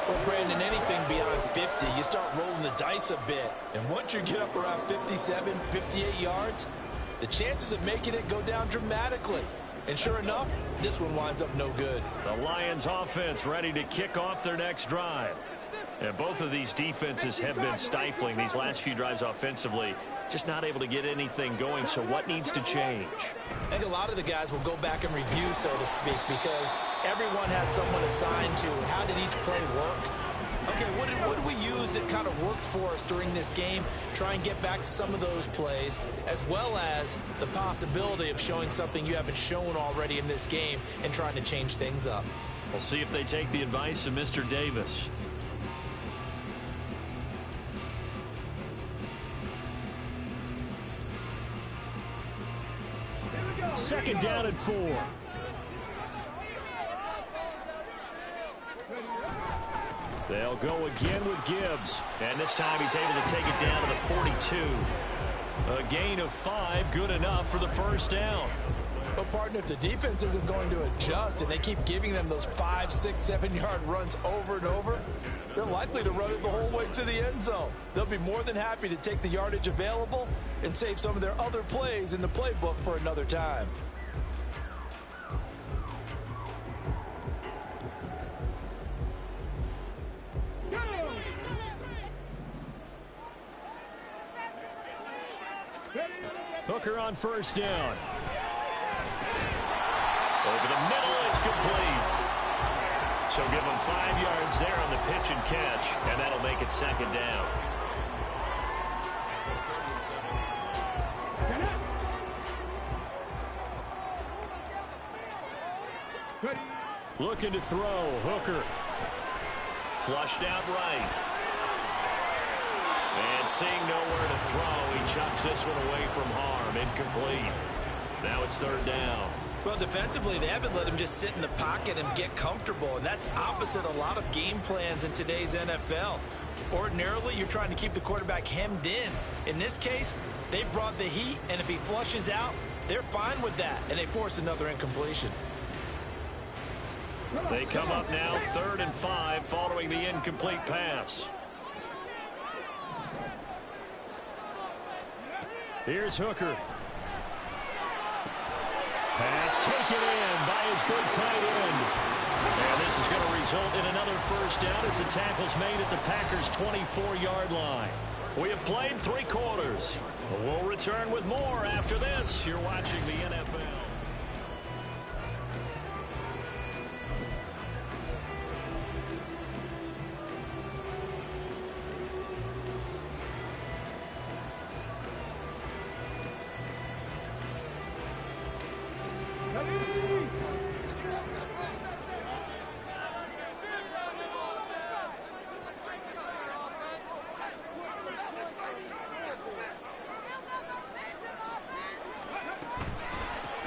Well, Brandon, anything beyond 50 you start rolling the dice a bit. And once you get up around 57, 58 yards, the chances of making it go down dramatically. And sure enough, this one winds up no good. The Lions offense ready to kick off their next drive. And both of these defenses have been stifling these last few drives offensively. Just not able to get anything going. So what needs to change? I think a lot of the guys will go back and review, so to speak, because everyone has someone assigned to how did each play work. Okay, what did we use that kind of worked for us during this game? Try and get back to some of those plays, as well as the possibility of showing something you haven't shown already in this game and trying to change things up. We'll see if they take the advice of Mr. Davis. Second down and 4. They'll go again with Gibbs. And this time he's able to take it down to the 42. A gain of 5, good enough for the first down. But, partner, if the defense isn't going to adjust and they keep giving them those 5, 6, 7-yard runs over and over, they're likely to run it the whole way to the end zone. They'll be more than happy to take the yardage available and save some of their other plays in the playbook for another time. Hooker on first down. Over the middle, it's complete. So give them 5 yards there on the pitch and catch, and that'll make it second down. Looking to throw, Hooker. Flushed out right. And seeing nowhere to throw, he chucks this one away from harm. Incomplete. Now it's third down. Well, defensively, they haven't let him just sit in the pocket and get comfortable, and that's opposite a lot of game plans in today's NFL. Ordinarily, you're trying to keep the quarterback hemmed in. In this case, they brought the heat, and if he flushes out, they're fine with that, and they force another incompletion. They come up now, 3rd and 5, following the incomplete pass. Here's Hooker. Pass taken in by his big tight end. And this is going to result in another first down as the tackle's made at the Packers' 24-yard line. We have played 3 quarters. We'll return with more after this. You're watching the NFL.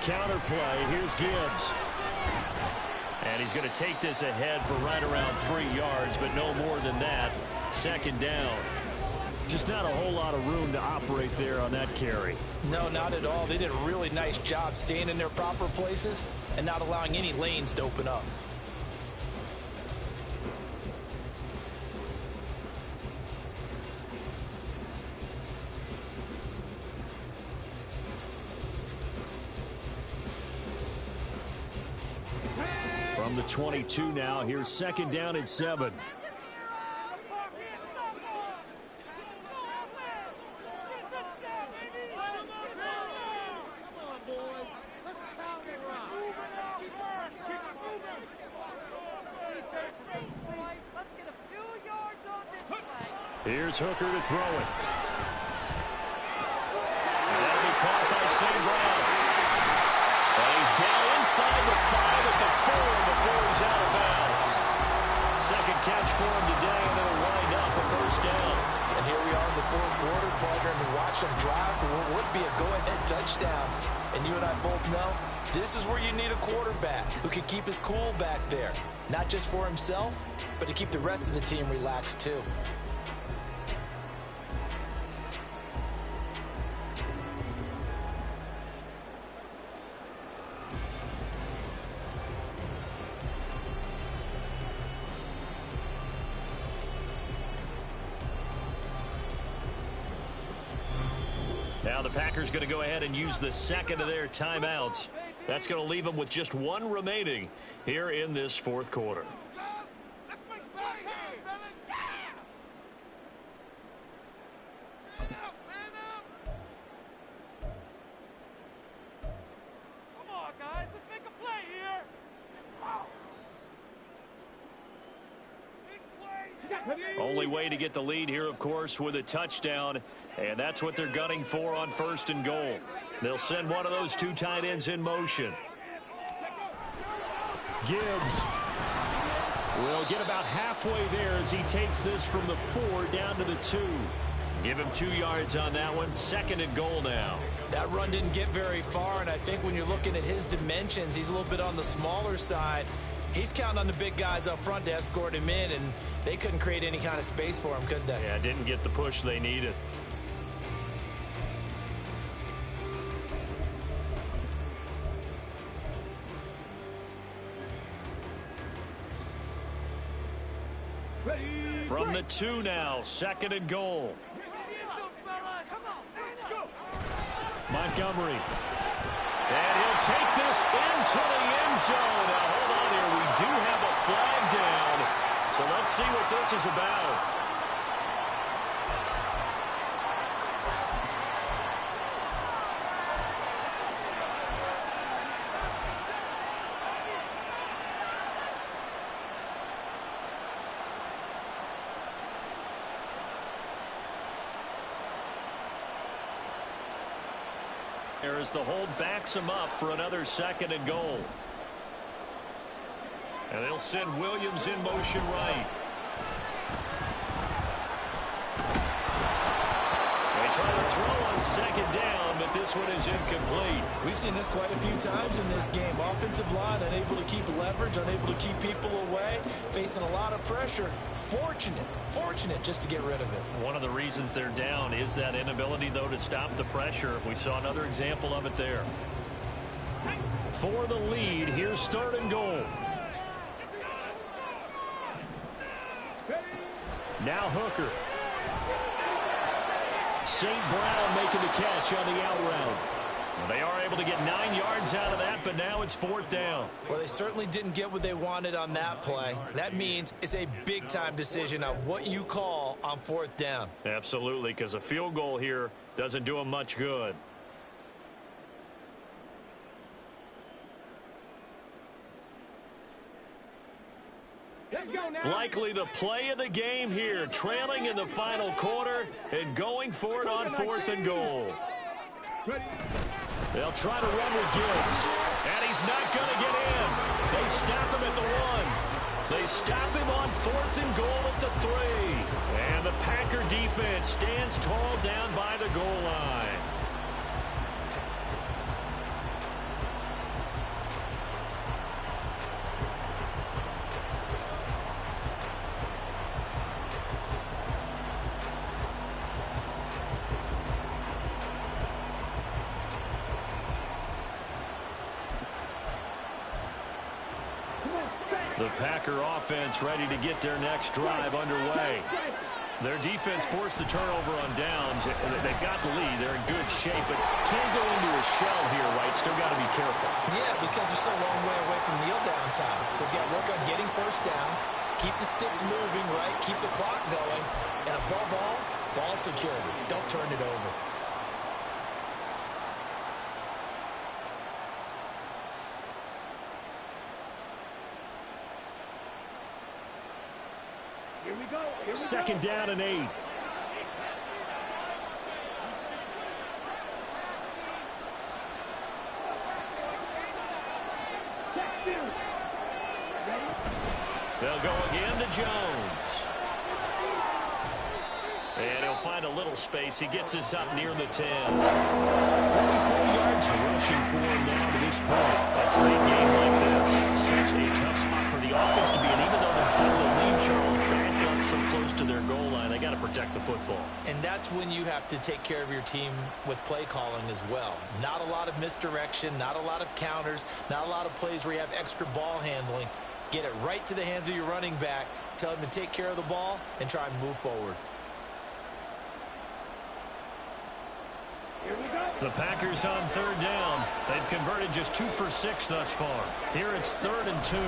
Counter play. Here's Gibbs. And he's going to take this ahead for right around 3 yards, but no more than that. Second down. Just not a whole lot of room to operate there on that carry. No, not at all. They did a really nice job staying in their proper places and not allowing any lanes to open up. From the 22 now, here's second down and 7. Here's Hooker to throw it. And that'll be caught by St. Brown. And he's down inside the 5 at the 4 before he's out of bounds. Second catch for him today, and it'll wind up a first down. And here we are in the 4th quarter, partner, and watch them drive for what would be a go-ahead touchdown. And you and I both know this is where you need a quarterback who can keep his cool back there. Not just for himself, but to keep the rest of the team relaxed too. Now the Packers going to go ahead and use the second of their timeouts. That's going to leave them with just one remaining here in this fourth quarter. Only way to get the lead here, of course, with a touchdown, and that's what they're gunning for on 1st and goal. They'll send one of those two tight ends in motion. Gibbs will get about halfway there as he takes this from the 4 down to the 2. Give him 2 yards on that one. 2nd and goal now. That run didn't get very far, and I think when you're looking at his dimensions, he's a little bit on the smaller side. He's counting on the big guys up front to escort him in, and they couldn't create any kind of space for him, could they? Yeah, didn't get the push they needed. From the 2 now, 2nd and goal. Montgomery. And he'll take this into the end zone. Now, hold on here. We do have a flag down. So let's see what this is about. As the hold backs him up for another 2nd and goal. And they'll send Williams in motion right. They try to throw on 2nd down, but this one is incomplete. We've seen this quite a few times in this game. Offensive line unable to keep leverage, unable to keep people away, facing a lot of pressure. Fortunate just to get rid of it. One of the reasons they're down is that inability, though, to stop the pressure. We saw another example of it there. For the lead, here's 3rd and goal. Now Hooker. St. Brown making the catch on the out route. They are able to get 9 yards out of that, but now it's 4th down. Well, they certainly didn't get what they wanted on that play. That means it's a big-time decision on what you call on 4th down. Absolutely, because a field goal here doesn't do them much good. Likely the play of the game here, trailing in the final quarter and going for it on 4th and goal. They'll try to run with Gibbs, and he's not going to get in. They stop him at the 1. They stop him on 4th and goal at the 3. And the Packer defense stands tall down by the goal line. The Packer offense ready to get their next drive underway. Their defense forced the turnover on downs. They've got the lead. They're in good shape, but can't go into a shell here, right? Still got to be careful. Yeah, because they're still a long way away from kneel down time. So they've got to work on getting first downs, keep the sticks moving, right? Keep the clock going. And above all, ball security. Don't turn it over. Here we go. 2nd down and 8. They'll go again to Jones. And he'll find a little space. He gets us up near the 10. 44 yards rushing for him now to this point. A tight game like this, such a tough spot for the offense to be in. Even though they have the lead, Charles, back up so close to their goal line, they got to protect the football. And that's when you have to take care of your team with play calling as well. Not a lot of misdirection, not a lot of counters, not a lot of plays where you have extra ball handling. Get it right to the hands of your running back, tell him to take care of the ball, and try and move forward. Here we The Packers on third down. They've converted just 2 for 6 thus far. Here it's 3rd and 2. And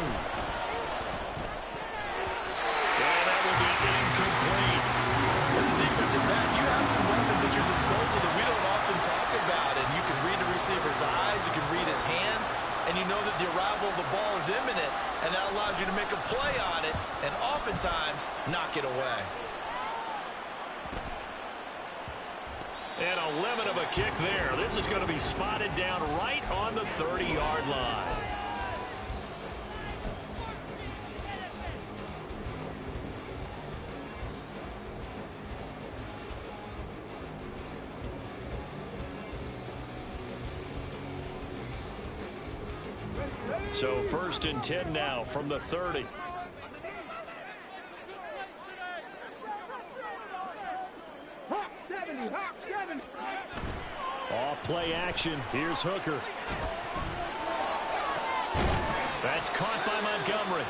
that will be incomplete. As a defensive back, you have some weapons at your disposal that we don't often talk about. And you can read the receiver's eyes, you can read his hands, and you know that the arrival of the ball is imminent, and that allows you to make a play on it and oftentimes knock it away. And a limit of a kick there. This is going to be spotted down right on the 30-yard line. So 1st and 10 now from the 30. Off play action. Here's Hooker. That's caught by Montgomery.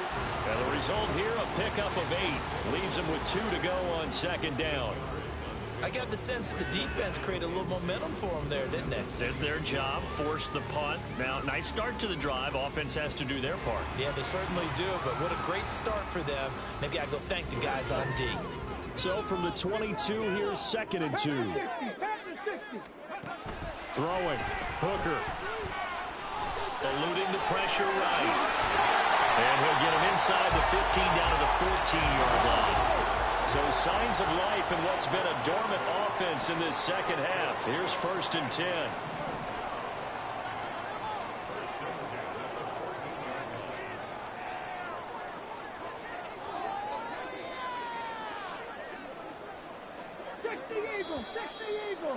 And the result here, a pickup of 8. Leaves him with 2 to go on 2nd down. I got the sense that the defense created a little momentum for them there, didn't they? Did their job, forced the punt. Now, nice start to the drive. Offense has to do their part. Yeah, they certainly do, but what a great start for them. They've got to go thank the guys on D. So from the 22, here's 2nd and 2. Throwing. Hooker. Eluding the pressure right. And he'll get him inside the 15 down to the 14-yard line. So signs of life in what's been a dormant offense in this second half. Here's 1st and 10.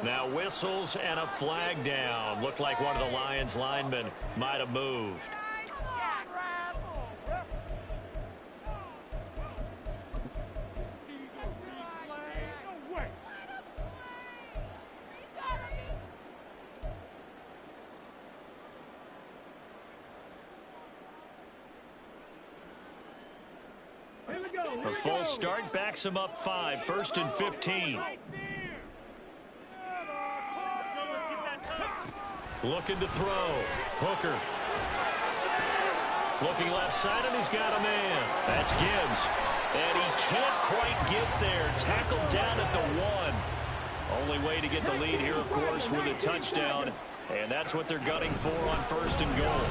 Now whistles and a flag down. Looked like one of the Lions linemen might have moved. A full start backs him up 5. 1st and 15. Looking to throw. Hooker. Looking left side, and he's got a man. That's Gibbs. And he can't quite get there. Tackled down at the 1. Only way to get the lead here, of course, with a touchdown. And that's what they're gunning for on 1st and goal.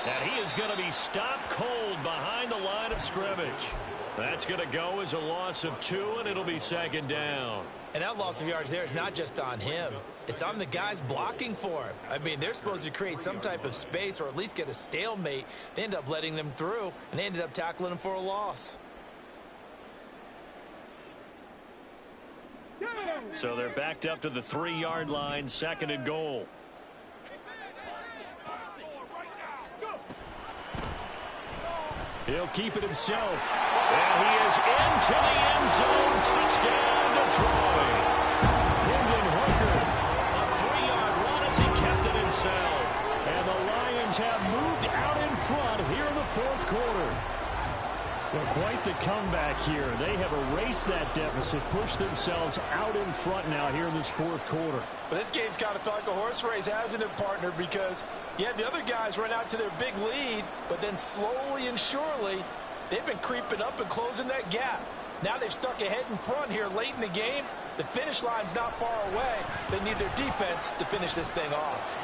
And he is going to be stopped cold behind the line of scrimmage. That's going to go as a loss of 2, and it'll be 2nd down. And that loss of yards there is not just on him. It's on the guys blocking for him. I mean, they're supposed to create some type of space or at least get a stalemate. They end up letting them through, and they ended up tackling him for a loss. So they're backed up to the 3-yard line, 2nd and goal. He'll keep it himself. And he is into the end zone. Touchdown, Detroit. Hendon Hooker. A 3-yard run as he kept it himself. And the Lions have moved out in front here in the 4th quarter. Well, quite the comeback here. They have erased that deficit, pushed themselves out in front now here in this 4th quarter. But this game's kind of felt like a horse race, hasn't it, partner? Because, yeah, the other guys run out to their big lead, but then slowly and surely, they've been creeping up and closing that gap. Now they've stuck ahead in front here late in the game. The finish line's not far away. They need their defense to finish this thing off.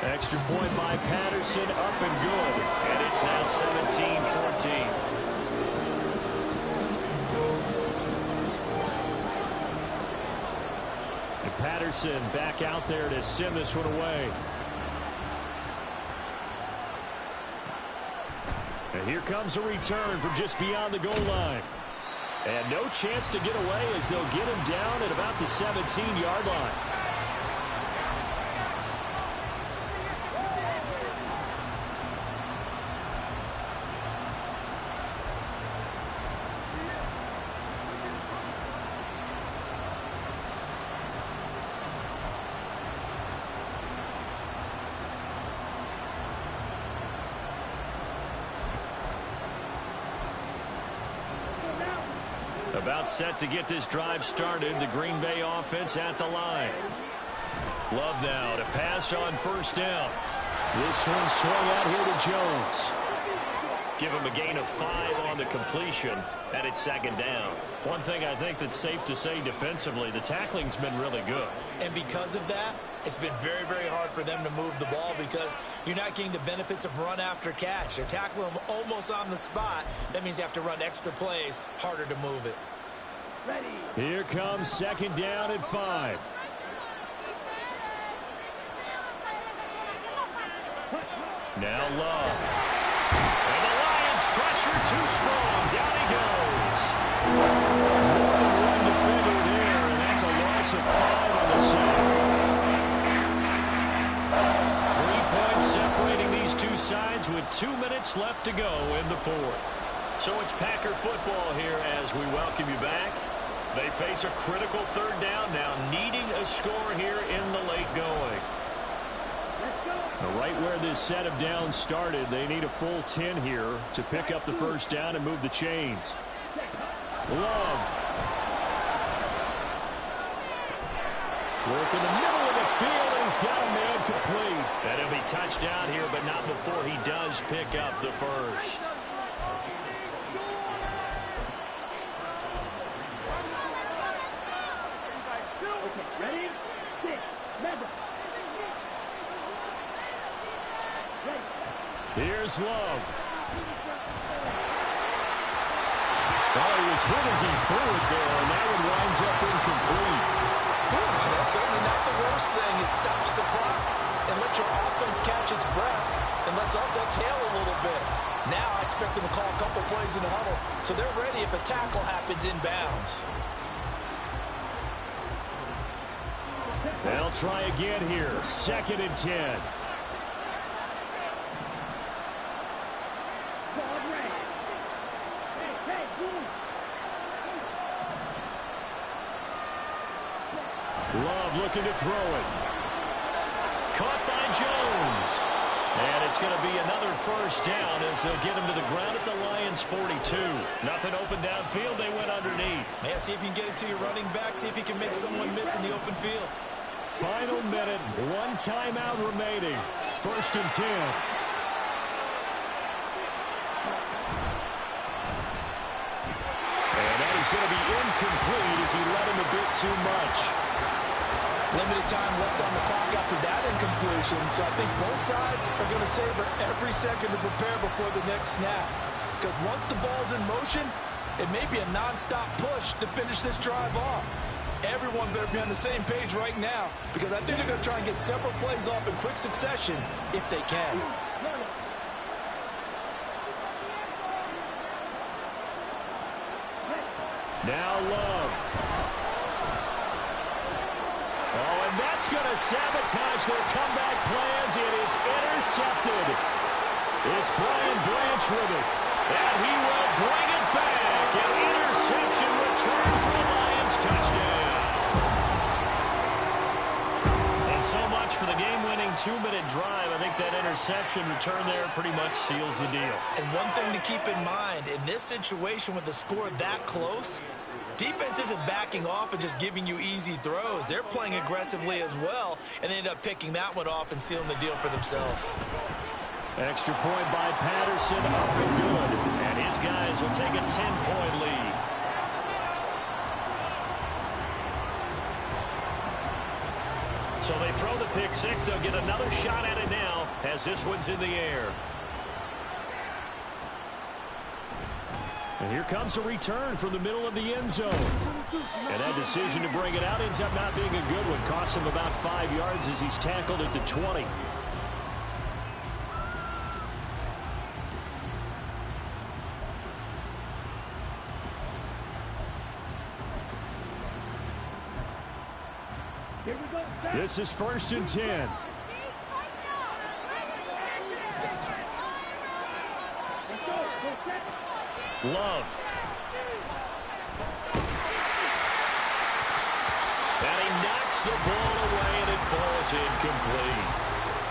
Extra point by Patterson, up and good. And it's now 17-14. Patterson back out there to send this one away. And here comes a return from just beyond the goal line. And no chance to get away as they'll get him down at about the 17-yard line. About set to get this drive started. The Green Bay offense at the line. Love now to pass on first down. This one swung out here to Jones. Give him a gain of 5 on the completion, and it's second down. One thing I think that's safe to say defensively, the tackling's been really good. And because of that, it's been very, very hard for them to move the ball because you're not getting the benefits of run after catch. They're tackling them almost on the spot. That means you have to run extra plays, harder to move it. Here comes second down at 5. Now Love. And the Lions pressure too strong. Down he goes. More than one defender there, and that's a loss of 5 on the sack. 3 points separating these two sides with 2 minutes left to go in the fourth. So it's Packer football here as we welcome you back. They face a critical third down now, needing a score here in the late going. Right where this set of downs started, they need a full 10 here to pick up the first down and move the chains. Love. Work in the middle of the field, and he's got a man complete. And he'll be touchdown here, but not before he does pick up the first. Ready? Sit. Remember. Here's Love. Oh, he was hit as he threw it there, and that one winds up incomplete. That's certainly not the worst thing. It stops the clock and lets your offense catch its breath and lets us exhale a little bit. Now I expect them to call a couple plays in the huddle, so they're ready if a tackle happens inbounds. They'll try again here. Second and 10. Love looking to throw it. Caught by Jones. And it's going to be another first down as they'll get him to the ground at the Lions' 42. Nothing open downfield. They went underneath. Yeah, see if you can get it to your running back. See if you can make someone miss in the open field. Final minute. 1 timeout remaining. First and 10. And that is going to be incomplete as he led him a bit too much. Limited time left on the clock after that incompletion, so I think both sides are going to savor every second to prepare before the next snap. Because once the ball's in motion, it may be a non-stop push to finish this drive off. Everyone better be on the same page right now, because I think they're going to try and get several plays off in quick succession if they can. Now Love. Oh, and that's going to sabotage their comeback plans. It is intercepted. It's Brian Branch with it. And he will bring it back. An interception return for the Lions touchdown. And so much for the game-winning 2-minute drive. I think that interception return there pretty much seals the deal. And one thing to keep in mind, in this situation with the score that close, defense isn't backing off and just giving you easy throws. They're playing aggressively as well, and they end up picking that one off and sealing the deal for themselves. Extra point by Patterson, up and good. And his guys will take a 10-point lead. So they throw the pick six. They'll get another shot at it now as this one's in the air. And here comes a return from the middle of the end zone. And that decision to bring it out ends up not being a good one. Costs him about 5 yards as he's tackled at the 20. This is first and 10. Love. And he knocks the ball away, and it falls incomplete.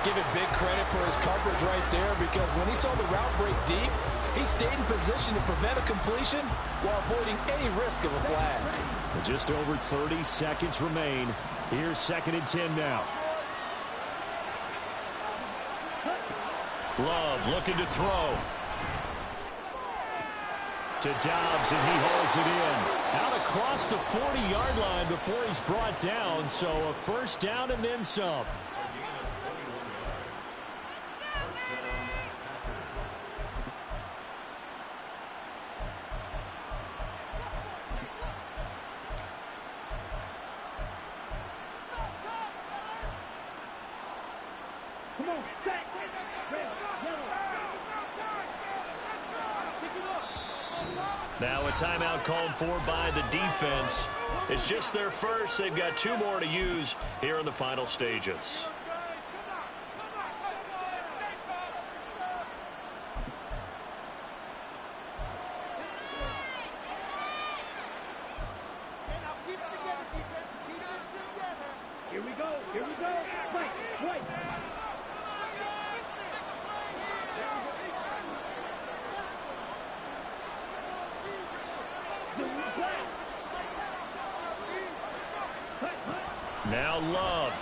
Give it big credit for his coverage right there, because when he saw the route break deep, he stayed in position to prevent a completion while avoiding any risk of a flag. Just over 30 seconds remain. Here's second and 10 now. Love looking to throw. To Dobbs, and he hauls it in. Out across the 40-yard line before he's brought down, so a first down and then some. Now a timeout called for by the defense. It's just their first. They've got 2 more to use here in the final stages. Here we go. Fight. Now Love.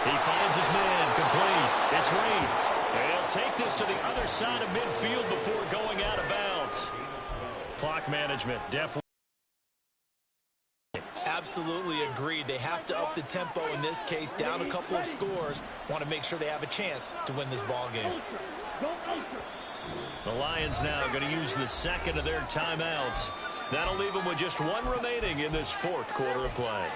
He finds his man, complete. It's Reed. They'll take this to the other side of midfield before going out of bounds. Clock management, definitely. Absolutely agreed. They have to up the tempo in this case, down a couple of scores. Want to make sure they have a chance to win this ball game. The Lions now going to use the second of their timeouts. That'll leave them with just 1 remaining in this 4th quarter of play.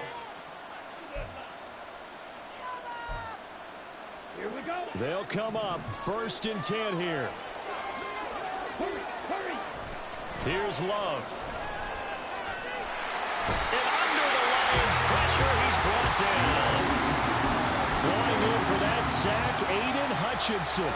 Here we go. They'll come up 1st and 10 here. Hurry. Here's Love. And under the Lions' pressure, he's brought down. Flying in for that sack, Aiden Hutchinson.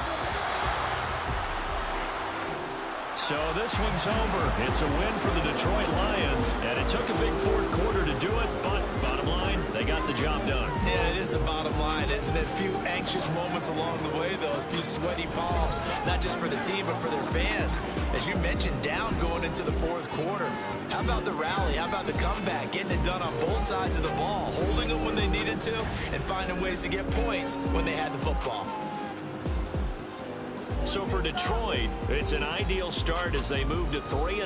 So this one's over. It's a win for the Detroit Lions, and it took a big 4th quarter to do it, but bottom line, they got the job done. Yeah, it is the bottom line, isn't it? A few anxious moments along the way, though. A few sweaty palms, not just for the team, but for their fans. As you mentioned, down going into the 4th quarter. How about the rally? How about the comeback? Getting it done on both sides of the ball, holding them when they needed to, and finding ways to get points when they had the football. So for Detroit, it's an ideal start as they move to 3-0.